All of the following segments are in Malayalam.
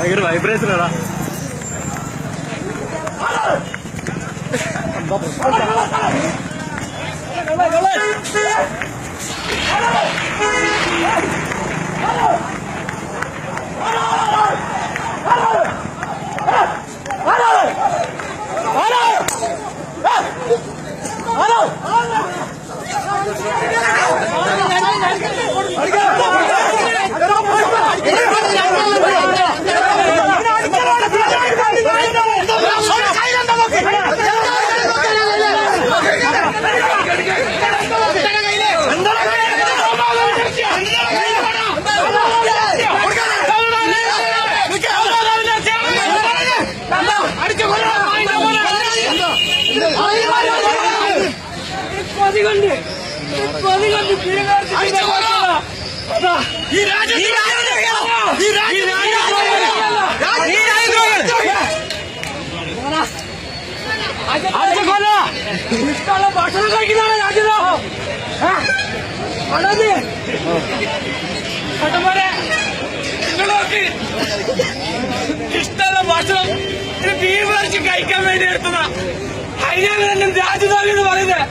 ഭയങ്കര വൈബ്രേഷൻ ആടാ. ഇഷ്ടമുള്ള ഭക്ഷണം കഴിക്കുന്നതാണ് രാജ്യദ്രോഹം. ഇഷ്ടമുള്ള ഭക്ഷണം ബീഫ് ഇറച്ചി കഴിക്കാൻ വേണ്ടി എടുത്തതാ. അതിനെ രാജ്യദ്രോഹി എന്ന് പറയുന്നത്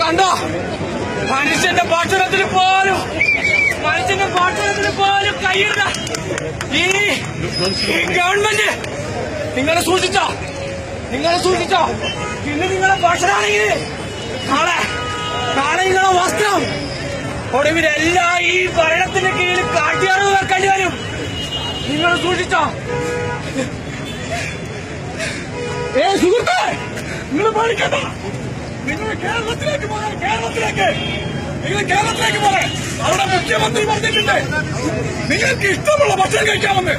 കണ്ടോ? മനുഷ്യന്റെ ഭക്ഷണത്തിന് പോലും കൈയിടുന്ന ഈ ഗവൺമെന്റ് നിങ്ങളെ സൂക്ഷിച്ചോ. പിന്നെ നിങ്ങളെ ഭക്ഷണമാണെങ്കിൽ നാളെ നിങ്ങളെ വസ്ത്രം ഒടുവിലെല്ലാം ഈ ഭരണത്തിന്റെ കീഴിൽ കാട്ടിയാണോ വെക്കേണ്ടി വരും. നിങ്ങൾ സൂക്ഷിച്ചോ. സുഹൃത്തെ, നിങ്ങൾ പേടിക്കണ്ട. നിങ്ങൾ കേരളത്തിലേക്ക് പോകാൻ അവിടെ മുഖ്യമന്ത്രി പറഞ്ഞിട്ടുണ്ട് നിങ്ങൾക്ക് ഇഷ്ടമുള്ള ഭക്ഷണം കഴിക്കാമെന്ന്.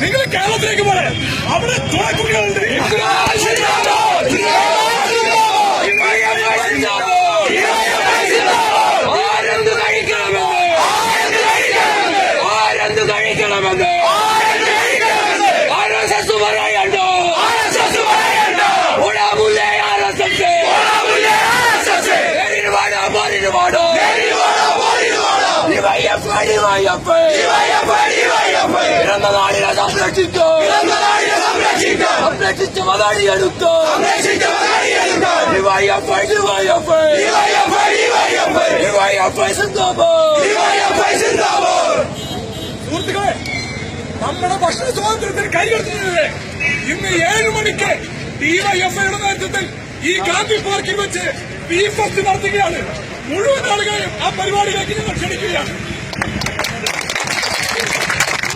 നിങ്ങൾ കേരളത്തിലേക്ക് പോലെ അവിടെ തുണക്കുട്ടികളുണ്ട്. ആരെന്ത് കഴിക്കണമെന്ന് RSS പറയണ്ടോ? പിറന്ന നാടിനെ സംരക്ഷിച്ചോ. സംരക്ഷിച്ച് മതാടിയെടുത്തോ. സുഹൃത്തുക്കളെ, നമ്മുടെ ഭക്ഷണ സ്വാതന്ത്ര്യത്തിന് കൈകടത്തുന്നത് ഇന്ന് 7 മണിക്ക് ഡിവൈഎഫ്ഐയുടെ നേതൃത്വത്തിൽ ഈ ഗാന്ധി പാർക്കിൽ വെച്ച് ബീഫ് ഫെസ്റ്റ് നടത്തുകയാണ്. മുഴുവൻ ആളുകളെയും ആ പരിപാടിയിലേക്ക് ഞങ്ങൾ ക്ഷണിക്കുകയാണ്.